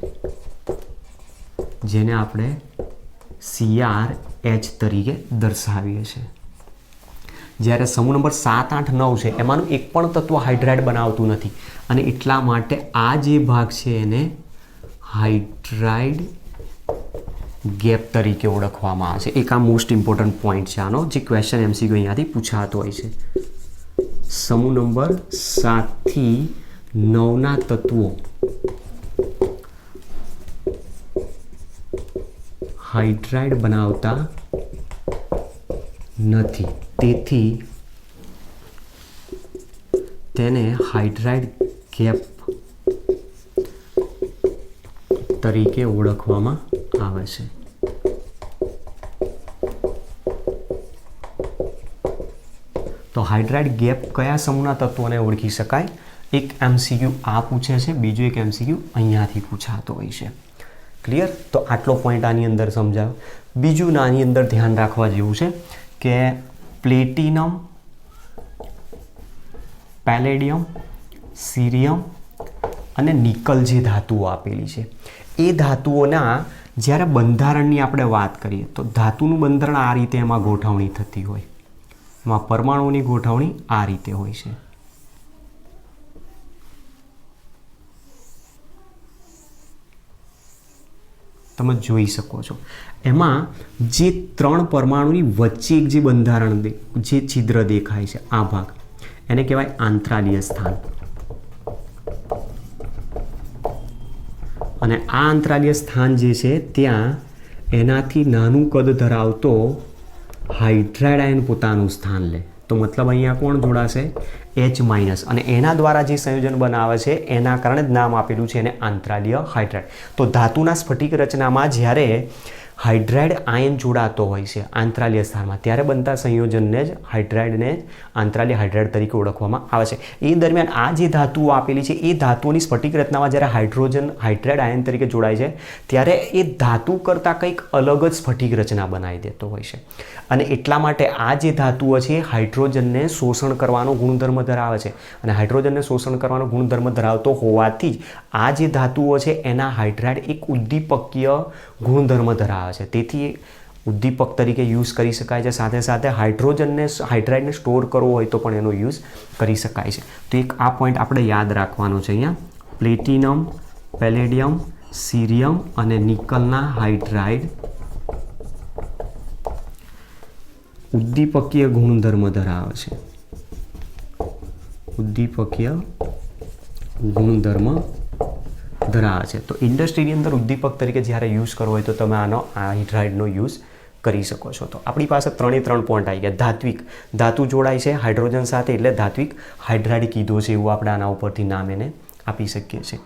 જેને આપણે CrH તરીકે દર્શાવીએ છીએ. જ્યારે સમૂહ નંબર 7, 8, 9 છે એમાંનું એક પણ તત્વ હાઇડ્રાઇડ બનાવતું નથી અને એટલા માટે આ જે ભાગ છે એને હાઇડ્રાઇડ ગેપ તરીકે ઓળખવામાં આવે છે. એક આ મોસ્ટ ઇમ્પોર્ટન્ટ પોઈન્ટ છે આનો, જે ક્વેશ્ચન MCQ અહીંયાથી પૂછાતો હોય છે. સમૂહ નંબર 7 થી 9ના તત્વો હાઇડ્રાઇડ બનાવતા નથી, તેથી તેને હાઇડ્રાઇડ ગેપ તરીકે ઓળખવામાં આવે છે. તો હાઇડ્રાઇડ ગેપ કયા સમૂહના તત્વોને ઓળખી શકાય? એક MCQ આ પૂછે છે, બીજો એક MCQ અહીંયાથી પૂછાતો હોય છે. ક્લિયર? તો આટલો પોઈન્ટ આની અંદર સમજાવ. બીજું આની અંદર ધ્યાન રાખવા જેવું છે કે પ્લેટિનમ, પેલેડિયમ, સીરિયમ અને નિકલ જે ધાતુઓ આપેલી છે એ ધાતુઓના જ્યારે બંધારણની આપણે વાત કરીએ તો ધાતુનું બંધારણ આ રીતે એમાં ગોઠવણી થતી હોય. એમાં પરમાણુઓની ગોઠવણી આ રીતે હોય છે. તમે જોઈ શકો છો. એમાં જે 3 પરમાણુની વચ્ચે એક જે બંધારણ જે છિદ્ર દેખાય છે આ ભાગ એને કહેવાય આંતરાલીય સ્થાન. અને આ આંતરાલીય સ્થાન જે છે ત્યાં એનાથી નાનું કદ ધરાવતો હાઇડ્રાઇડ આયન પોતાનું સ્થાન લે. તો મતલબ અહીંયા કોણ જોડાશે? H- અને એના દ્વારા જે સંયોજન બનાવે છે એના કારણે જ નામ આપેલું છે એને આંતરાલીય હાઇડ્રાઇડ. તો ધાતુના સ્ફટિક રચનામાં જ્યારે હાઇડ્રાઇડ આયન જોડાતો હોય છે આંતરાલીય સ્થાનમાં ત્યારે બનતા સંયોજનને જ હાઇડ્રાઇડને આંતરાલીય હાઇડ્રાઇડ તરીકે ઓળખવામાં આવે છે. એ દરમિયાન આ જે ધાતુઓ આપેલી છે એ ધાતુઓની સ્ફટિક રચનામાં જ્યારે હાઇડ્રોજન હાઇડ્રાઇડ આયન તરીકે જોડાય છે ત્યારે એ ધાતુ કરતાં કંઈક અલગ જ સ્ફટિક રચના બનાવી દેતો હોય છે. અને એટલા માટે આ જે ધાતુઓ છે એ હાઇડ્રોજનને શોષણ કરવાનો ગુણધર્મ ધરાવે છે. અને હાઇડ્રોજનને શોષણ કરવાનો ગુણધર્મ ધરાવતો હોવાથી જ આ જે ધાતુઓ છે એના હાઇડ્રાઇડ એક ઉદ્દીપકીય ગુણધર્મ ધરાવે ધરાવે છે, તેથી ઉદ્દીપક તરીકે યુઝ કરી શકાય છે. સાથે સાથે હાઇડ્રાઇડને સ્ટોર કરવો હોય તો પણ એનો યુઝ કરી શકાય છે. તો એક આ પોઈન્ટ આપણે યાદ રાખવાનો છે. અહીંયા પ્લેટિનમ, પેલેડિયમ, સીરિયમ અને નિકલના હાઇડ્રાઇડ ઉદ્દીપકીય ગુણધર્મ ધરાવે છે. ઉદ્દીપકીય ગુણધર્મ ધરાવે છે. તો ઇન્ડસ્ટ્રીની અંદર ઉદ્દીપક તરીકે જ્યારે યુઝ કરવો હોય તો તમે આનો હાઇડ્રાઇડનો યુઝ કરી શકો છો. તો આપણી પાસે 3 પોઈન્ટ આવી ગયા. ધાત્વિક, ધાતુ જોડાય છે હાઇડ્રોજન સાથે એટલે ધાત્વિક હાઇડ્રાઇડ કીધો છે એવું આપણે આના ઉપરથી નામ એને આપી શકીએ છીએ.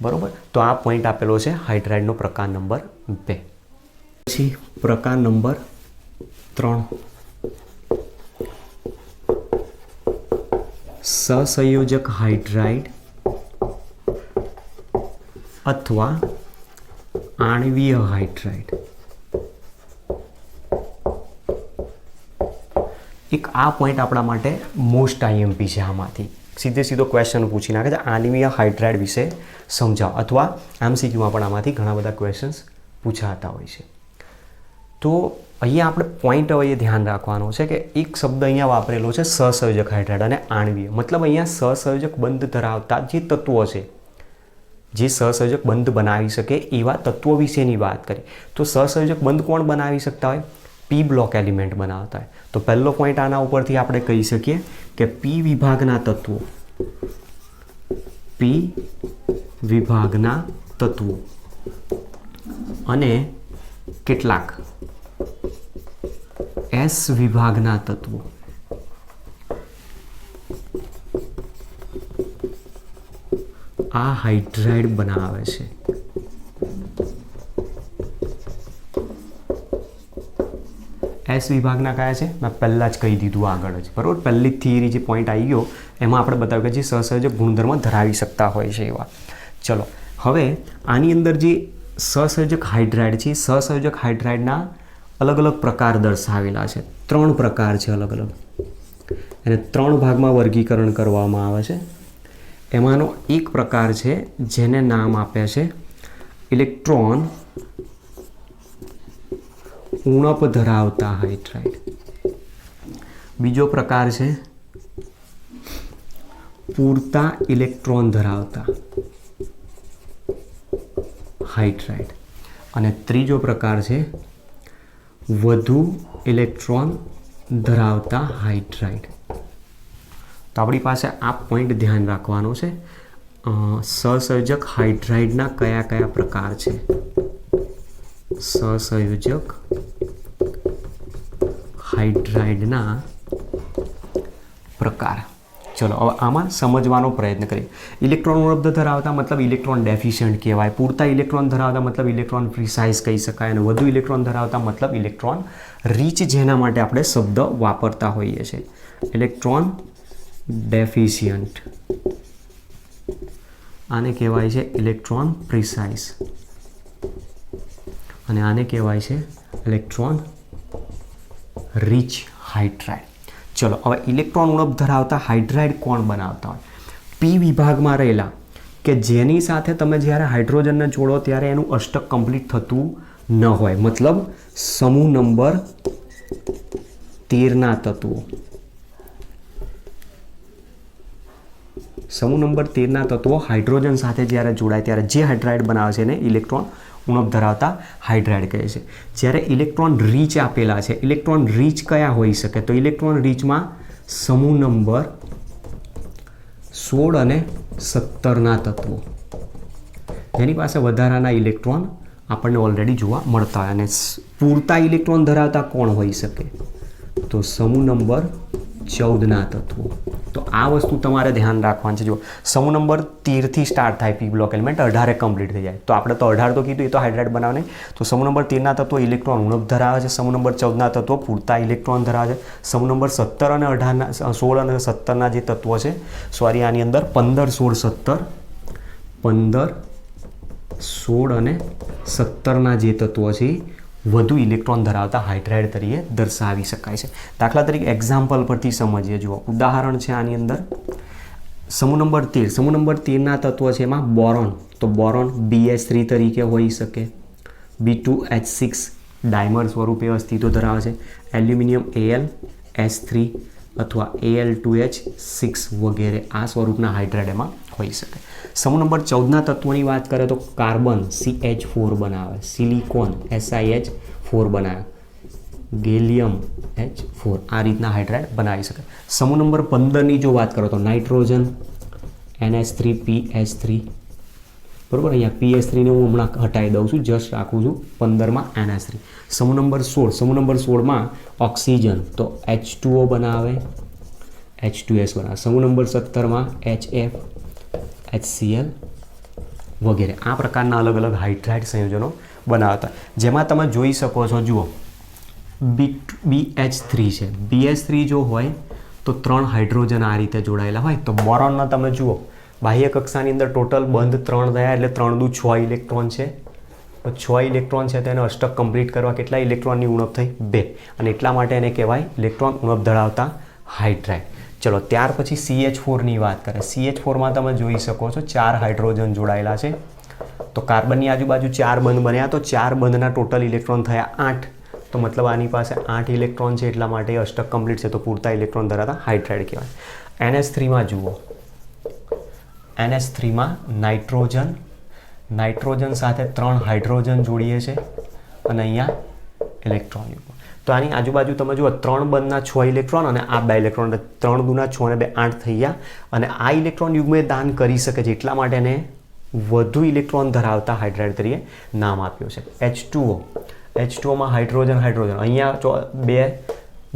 બરાબર. તો આ પોઈન્ટ આપેલો છે હાઇડ્રાઇડનો પ્રકાર નંબર 2. પછી પ્રકાર નંબર 3 સહસંયોજક હાઇડ્રાઇડ અથવા આણ્વીય હાઇડ્રાઇડ. એક આ પોઈન્ટ આપણા માટે મોસ્ટ આઈએમપી છે. આમાંથી સીધો ક્વેશ્ચન પૂછી નાખે છે. આણ્વીય હાઇડ્રાઇડ વિશે સમજાવો, અથવા MCQમાં પણ આમાંથી ઘણા બધા ક્વેશ્ચન્સ પૂછાતા હોય છે. તો અહીંયા આપણે પોઈન્ટ હવે એ ધ્યાન રાખવાનો છે કે એક શબ્દ અહીંયા વાપરેલો છે સહસંયોજક હાઇડ્રાઇડ અને આણ્વીય. મતલબ અહીંયા સહસંયોજક બંધ ધરાવતા જે તત્વો છે, જે સહસંયોજક બંધ બનાવી શકે એવા તત્વો વિશેની વાત કરી. તો સહસંયોજક બંધ કોણ બનાવી શકતા હોય? P બ્લોક એલિમેન્ટ બનાવતા હોય. તો પહેલો પોઈન્ટ આના ઉપરથી આપણે કહી શકીએ કે P વિભાગના તત્વો, P વિભાગના તત્વો અને કેટલાક S વિભાગના તત્વો આ હાઇડ્રાઇડ બનાવે છે. S વિભાગના કયા છે? મેં પહેલાં જ કહી દીધું આગળ જ. બરાબર. પહેલી થિયરી જે પોઈન્ટ આવી ગયો એમાં આપણે બતાવ્યું કે જે સહસંયોજક ગુણધર્મ ધરાવી શકતા હોય છે એવા. ચલો હવે આની અંદર જે સહસંયોજક હાઇડ્રાઇડ છે, સહસંયોજક હાઇડ્રાઇડના અલગ અલગ પ્રકાર દર્શાવેલા છે. 3 પ્રકાર છે અલગ અલગ. એને 3 ભાગમાં વર્ગીકરણ કરવામાં આવે છે. એમાંનો એક પ્રકાર છે જેને નામ આપ્યા છે ઇલેક્ટ્રોન ઉણપ ધરાવતા હાઇડ્રાઇડ. બીજો પ્રકાર છે પૂરતા ઇલેક્ટ્રોન ધરાવતા હાઇડ્રાઇડ. અને ત્રીજો પ્રકાર છે વધુ ઇલેક્ટ્રોન ધરાવતા હાઇડ્રાઇડ. તો આપણી પાસે આ પોઈન્ટ ધ્યાન રાખવાનો છે. સહસંયોજક હાઇડ્રાઇડના કયા કયા પ્રકાર છે? સહસંયોજક હાઇડ્રાઇડના પ્રકાર. ચલો હવે આમાં સમજવાનો પ્રયત્ન કરીએ. ઇલેક્ટ્રોન ઉપલબ્ધ ધરાવતા મતલબ ઇલેક્ટ્રોન ડેફિશિયન્ટ કહેવાય. પૂરતા ઇલેક્ટ્રોન ધરાવતા મતલબ ઇલેક્ટ્રોન પ્રિસાઇઝ કહી શકાય. અને વધુ ઇલેક્ટ્રોન ધરાવતા મતલબ ઇલેક્ટ્રોન રીચ, જેના માટે આપણે શબ્દ વાપરતા હોઈએ છીએ. ઇલેક્ટ્રોન ડેફિશિયન્ટ આને કહેવાય છે ઇલેક્ટ્રોન પ્રિસાઇઝ, અને આને કહેવાય છે ઇલેક્ટ્રોન રીચ હાઇડ્રાઇડ. ચલો હવે ઇલેક્ટ્રોન ઉણપ ધરાવતા હાઇડ્રાઇડ કોણ બનાવતા હોય? P વિભાગમાં રહેલા કે જેની સાથે તમે જ્યારે હાઇડ્રોજનને જોડો ત્યારે એનું અષ્ટક કમ્પ્લીટ થતું ન હોય. મતલબ સમૂહ નંબર 13ના તત્વો. સમૂહ નંબર 13ના તત્વો હાઇડ્રોજન સાથે જ્યારે જોડાય ત્યારે જે હાઇડ્રાઇડ બનાવે છે એને ઇલેક્ટ્રોન ઉણપ ધરાવતા હાઇડ્રાઇડ કહે છે. જ્યારે ઇલેક્ટ્રોન રીચ આપેલા છે, ઇલેક્ટ્રોન રીચ કયા હોઈ શકે? તો ઇલેક્ટ્રોન રીચમાં સમૂહ નંબર 16 અને 17ના તત્વો, જેની પાસે વધારાના ઇલેક્ટ્રોન આપણને ઓલરેડી જોવા મળતા હોય. અને પૂરતા ઇલેક્ટ્રોન ધરાવતા કોણ હોઈ શકે? તો સમૂહ નંબર 14ના તત્વો. તો આ વસ્તુ તમારે ધ્યાન રાખવાનું છે. જો સમૂહ નંબર 13થી સ્ટાર્ટ થાય P બ્લોક એલિમેન્ટ, 18 કમ્પ્લીટ થઈ જાય. તો આપણે તો 18 તો કીધું, એ તો હાઇડ્રાઇડ બનાવે નહીં. તો સમૂહ નંબર 13ના તત્વો ઇલેક્ટ્રોન ઉણપ ધરાવે છે. સમૂહ નંબર 14ના તત્વો પૂરતા ઇલેક્ટ્રોન ધરાવે છે. સમૂહ નંબર 17 અને 18ના 16 અને 17ના જે તત્વો છે, સોરી આની અંદર 15, 16, 17, 15, 16 અને 17ના જે તત્વો છે વધુ ઇલેક્ટ્રોન ધરાવતા હાઇડ્રાઇડ તરીકે દર્શાવી શકાય છે. દાખલા તરીકે એક્ઝામ્પલ પરથી સમજીએ. જુઓ ઉદાહરણ છે આની અંદર. સમૂહ નંબર 13, સમૂહ નંબર 13ના તત્વો છે એમાં બોરોન. તો બોરોન BH3 તરીકે હોઈ શકે, B2H6 ડાયમર સ્વરૂપે અસ્તિત્વ ધરાવે છે. એલ્યુમિનિયમ Al(S3) અથવા Al2H6 વગેરે આ સ્વરૂપના હાઇડ્રાઇડ એમાં હોઈ શકે. સમૂહ નંબર 14ના તત્વોની વાત કરીએ તો કાર્બન CH4 બનાવે, સિલિકોન SiH4 બનાવે, ગેલિયમ H4 આ રીતના હાઇડ્રાઇડ બનાવી શકે. સમૂહ નંબર 15ની જો વાત કરો તો નાઇટ્રોજન NH3PH3 બરાબર. અહીંયા PH3 ને હું હમણાં હટાવી દઉં છું, જસ્ટ રાખું છું 15માં NH3. સમૂહ નંબર 16માં ઓક્સિજન તો H2O બનાવે, H2S બનાવે. સમૂહ નંબર 17માં HF, HCl વગેરે આ પ્રકારના અલગ અલગ હાઇડ્રાઇડ સંયોજનો બનાવતા, જેમાં તમે જોઈ શકો છો. જુઓ BH3 છે, BH3 જો હોય તો 3 હાઇડ્રોજન આ રીતે જોડાયેલા હોય. તો બોરોનના તમે જુઓ બાહ્ય કક્ષાની અંદર ટોટલ બંધ 3 થયા એટલે 3 દુ 6 ઇલેક્ટ્રોન છે. તો 6 ઇલેક્ટ્રોન છે તેને અષ્ટક કમ્પ્લીટ કરવા કેટલા ઇલેક્ટ્રોનની ઉણપ થઈ? 2. અને એટલા માટે એને કહેવાય ઇલેક્ટ્રોન ઉણપ ધરાવતા હાઇડ્રાઇડ. ચલો ત્યાર પછી CH4ની વાત કરીએ. CH4માં તમે જોઈ શકો છો 4 હાઇડ્રોજન જોડાયેલા છે. તો કાર્બનની આજુબાજુ 4 બંધ બન્યા, તો 4 બંધના ટોટલ ઇલેક્ટ્રોન થયા 8. તો મતલબ આની પાસે 8 ઇલેક્ટ્રોન છે, એટલા માટે અષ્ટક કમ્પ્લીટ છે, તો પૂરતા ઇલેક્ટ્રોન ધરાવતા હાઇડ્રાઇડ કહેવાય. NH3માં જુઓ, NH3માં નાઇટ્રોજન સાથે 3 હાઇડ્રોજન જોડીએ છે અને અહીંયા ઇલેક્ટ્રોન યુગ્મ. તો આની આજુબાજુ તમે જુઓ 3 બંધના 6 ઇલેક્ટ્રોન અને આ 2 ઇલેક્ટ્રોન, 3 દુના 6 ને 2 8 થઈ ગયા. અને આ ઇલેક્ટ્રોન યુગ્મ દાન કરી શકે છે, એટલા માટે એને વધુ ઇલેક્ટ્રોન ધરાવતા હાઇડ્રાઇડ તરીકે નામ આપ્યું છે. H2Oમાં હાઇડ્રોજન અહીંયા 2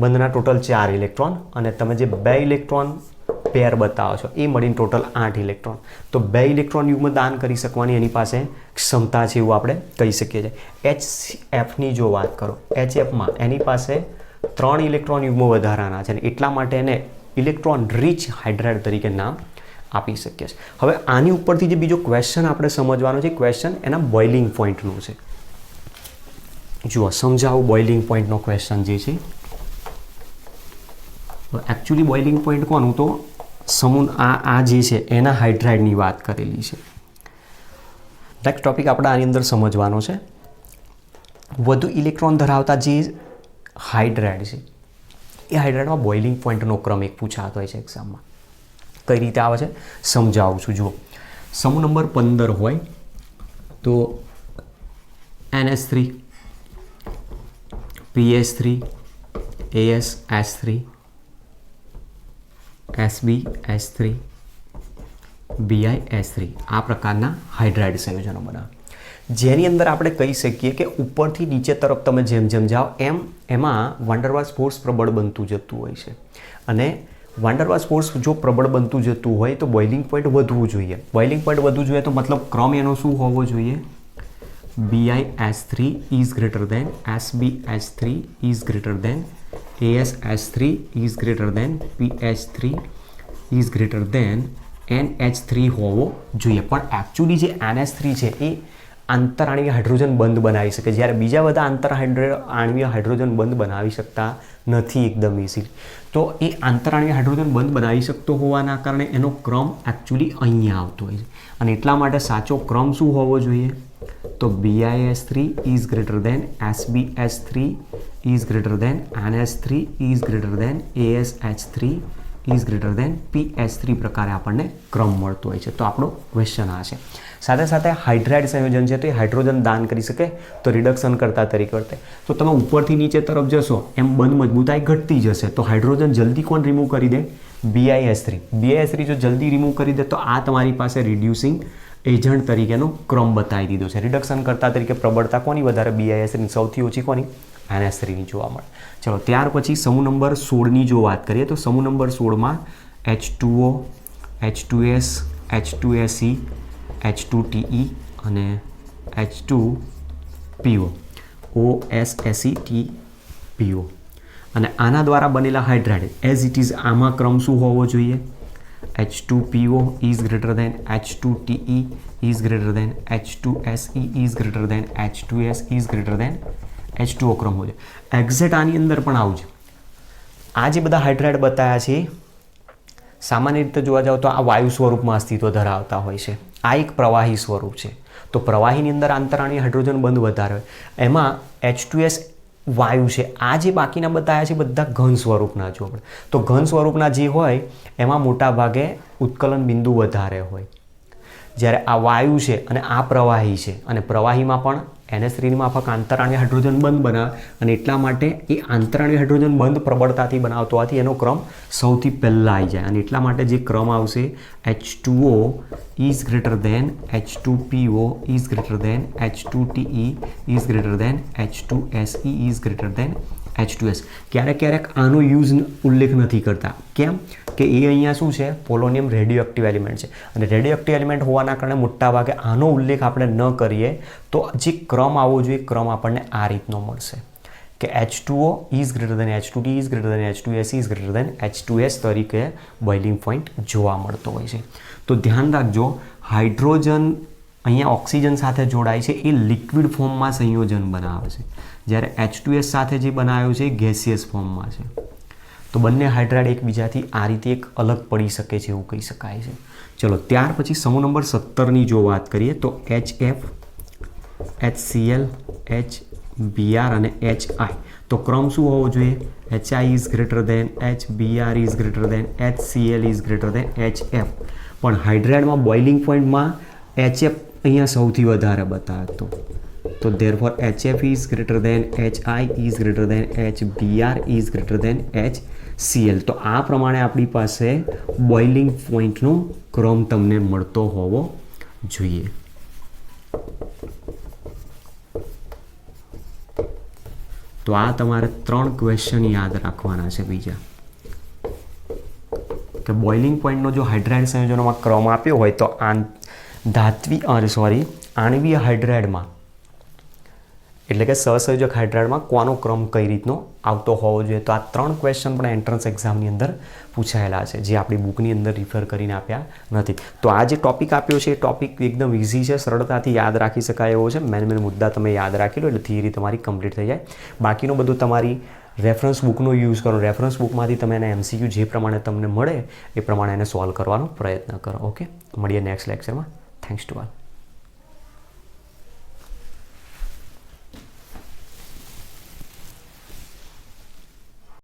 બંધના ટોટલ 4 ઇલેક્ટ્રોન અને તમે જે 2 ઇલેક્ટ્રોન પેર બતાવો છો એ મળીને ટોટલ 8 ઇલેક્ટ્રોન. તો 2 ઇલેક્ટ્રોન યુગ્મ દાન કરી શકવાની એની પાસે ક્ષમતા છે એવું આપણે કહી શકીએ છીએ. HFની જો વાત કરો, HFમાં એની પાસે 3 ઇલેક્ટ્રોન યુગ્મ વધારાના છે, એટલા માટે એને ઇલેક્ટ્રોન રીચ હાઇડ્રાઇડ તરીકે નામ આપી શકીએ છીએ. હવે આની ઉપરથી જે બીજો ક્વેશ્ચન આપણે સમજવાનો છે, ક્વેશ્ચન એના બોઇલિંગ પોઈન્ટનું છે. જુઓ સમજાવું બોઇલિંગ પોઈન્ટનો ક્વેશ્ચન જે છે. એકચ્યુઅલી બોઇલિંગ પોઈન્ટ કોનું? તો સમૂહ આ જે છે એના હાઇડ્રાઇડની વાત કરેલી છે. નેક્સ્ટ ટોપિક આપણે આની અંદર સમજવાનો છે. વધુ ઇલેક્ટ્રોન ધરાવતા જે હાઇડ્રાઇડ છે એ હાઇડ્રાઇડમાં બોઇલિંગ પોઈન્ટનો ક્રમ એક પૂછાતો હોય છે એક્ઝામમાં. કઈ રીતે આવે છે સમજાવું છું. જુઓ સમૂહ નંબર 15 હોય તો NH3, PH3, AS(S3), SB(S3), BI(S3) આ પ્રકારના હાઇડ્રાઇડ સંયોજનો બનાવે, જેની અંદર આપણે કહી શકીએ કે ઉપરથી નીચે તરફ તમે જેમ જેમ જાઓ એમાં વાન ડર વાલ્સ ફોર્સ પ્રબળ બનતું જતું હોય છે. અને વાન ડર વાલ્સ ફોર્સ જો પ્રબળ બનતું જતું હોય તો બોઇલિંગ પોઈન્ટ વધવું જોઈએ. બોઇલિંગ પોઈન્ટ વધવું જોઈએ તો મતલબ ક્રમ એનો શું હોવો જોઈએ? BI(S3) is greater than SB(S3) is greater than AS(S3) is greater than PH3 is greater than NH3 હોવો જોઈએ. પણ એકચ્યુઅલી જે NH3 છે એ આંતરાણ્વીય હાઇડ્રોજન બંધ બનાવી શકે, જ્યારે બીજા બધા આંતરાણ્વીય હાઇડ્રોજન બંધ બનાવી શકતા નથી એકદમ ઇઝીલી. તો એ આંતરાણ્વીય હાઇડ્રોજન બંધ બનાવી શકતો હોવાના કારણે એનો ક્રમ એકચ્યુઅલી અહીંયા આવતો હોય છે. અને એટલા માટે સાચો ક્રમ શું હોવો જોઈએ? તો BI(S3) is greater than SB(S3) is greater than NH3 is greater than AS(H3) is greater than PH3 પ્રકારે આપણને ક્રમ મળતો હોય છે. તો આપણો ક્વેશ્ચન આ છે. સાથે સાથે હાઇડ્રાઇડ સંયોજન છે તો એ હાઇડ્રોજન દાન કરી શકે તો રિડક્શન કરતા તરીકે વર્તે. તો તમે ઉપરથી નીચે તરફ જશો એમ બંધ મજબૂતાઈ ઘટતી જશે. તો હાઇડ્રોજન જલ્દી કોણ રિમૂવ કરી દે? BI(S3). BI(S3) જો જલ્દી રિમૂવ કરી દે તો આ તમારી પાસે રિડ્યુસિંગ એજન્ટ તરીકેનો ક્રમ બતાવી દીધો છે. રિડક્શન કરતા તરીકે પ્રબળતા કોની વધારે? BI(S3). સૌથી ઓછી કોની? NH3ની જોવા મળે. ચલો ત્યાર પછી સમૂહ નંબર 16ની જો વાત કરીએ તો સમૂહ number 16માં H2O, H2S, H2SE, H2TE અને H2PO, OSSETPO. અને આના દ્વારા બનેલા હાઇડ્રાઇડ એઝ ઇટ ઇઝ આમાં ક્રમ શું હોવો જોઈએ? H2PO is greater than H2TE is greater than H2SE is greater than H2S is greater than H2O ક્રમ હોય. એક્ઝેક્ટ આની અંદર પણ આવું છે. આ જે બધા હાઇડ્રાઇડ બતાવ્યા છે સામાન્ય રીતે જોવા જાવ તો આ વાયુ સ્વરૂપમાં અસ્તિત્વ ધરાવતા હોય છે. આ એક પ્રવાહી સ્વરૂપ છે. તો પ્રવાહીની અંદર આંતરાણીય હાઇડ્રોજન બંધ વધારે હોય. એમાં H2S વાયુ છે. આ જે બાકીના બતાવ્યા છે બધા ઘન સ્વરૂપના જો આપણે તો ઘન સ્વરૂપના જે હોય એમાં મોટા ભાગે ઉત્કલન બિંદુ વધારે હોય. જ્યારે આ વાયુ છે અને આ પ્રવાહી છે અને પ્રવાહીમાં પણ NH3 માફક આંતરાણીય હાઇડ્રોજન બંધ બનાવે અને એટલા માટે એ આંતરાણીય હાઇડ્રોજન બંધ પ્રબળતાથી બનાવતો હોવાથી એનો ક્રમ સૌથી પહેલાં આવી જાય અને એટલા માટે જે ક્રમ આવશે H2O is greater than H2PO is greater than H2TE is greater than H2SE is greater than H2S. ક્યારેક આનો યુઝ ઉલ્લેખ નથી કરતા. કેમ કે એ અહીંયા શું છે પોલોનિયમ રેડિયો એક્ટિવ એલિમેન્ટ છે અને રેડિયો એક્ટિવ એલિમેન્ટ હોવાના કારણે મોટા ભાગે આનો ઉલ્લેખ આપણે ન કરીએ તો જે ક્રમ આવવો જોઈએ ક્રમ આપણને આ રીતનો મળશે કે H2O is greater than H2T is greater than H2SE is greater than H2S તરીકે બોઇલિંગ પોઈન્ટ જોવા મળતો હોય છે. તો ધ્યાન રાખજો હાઇડ્રોજન અહીંયા ઓક્સિજન સાથે જોડાય છે એ લિક્વિડ ફોર્મમાં સંયોજન બનાવે છે જ્યારે H2S સાથે જે બનાવ્યો છે એ ગેસિયસ ફોર્મમાં છે. તો બંને હાઇડ્રાઇડ એકબીજાથી આ રીતે એક અલગ પડી શકે છે એવું કહી શકાય છે. ચલો ત્યાર પછી સમૂહ નંબર 17ની જો વાત કરીએ તો HF, HCl, HBr અને HI. તો ક્રમ શું હોવો જોઈએ? HI is greater than HBr is greater than HCl is greater than HF. પણ હાઇડ્રાઇડમાં બોઇલિંગ પોઈન્ટમાં HF અહીંયા સૌથી વધારે બતાવતો. તો therefore HF is greater than HI is greater than HBr is greater than HCl. તો આ પ્રમાણે આપણી પાસે બોઇલિંગ પોઈન્ટનો ક્રમ તમને મળતો હોવો જોઈએ. તો આ તમારે 3 ક્વેશ્ચન યાદ રાખવાના છે બીજા કે બોઇલિંગ પોઈન્ટનો જો હાઇડ્રાઇડ સંયોજનોમાં ક્રમ આપ્યો હોય તો આણવીય હાઇડ્રાઇડમાં એટલે કે સહસંયોજક હાઇડ્રાઇડમાં કોનો ક્રમ કઈ રીતનો આવતો હોવો જોઈએ. તો આ 3 ક્વેશ્ચન પણ એન્ટ્રન્સ એક્ઝામની અંદર પૂછાયેલા છે જે આપણી બુકની અંદર રિફર કરીને આપ્યા નથી. તો આ જે ટોપિક આપ્યો છે એ ટોપિક એકદમ ઇઝી છે, સરળતાથી યાદ રાખી શકાય એવો છે. મેન મુદ્દા તમે યાદ રાખી લો એટલે થિયરી તમારી કમ્પ્લીટ થઈ જાય. બાકીનું બધું તમારી રેફરન્સ બુકનો યુઝ કરો. રેફરન્સ બુકમાંથી તમે એને MCQ જે પ્રમાણે તમને મળે એ પ્રમાણે એને સોલ્વ કરવાનો પ્રયત્ન કરો. ઓકે, મળીએ નેક્સ્ટ લેક્ચરમાં. Thanks to all.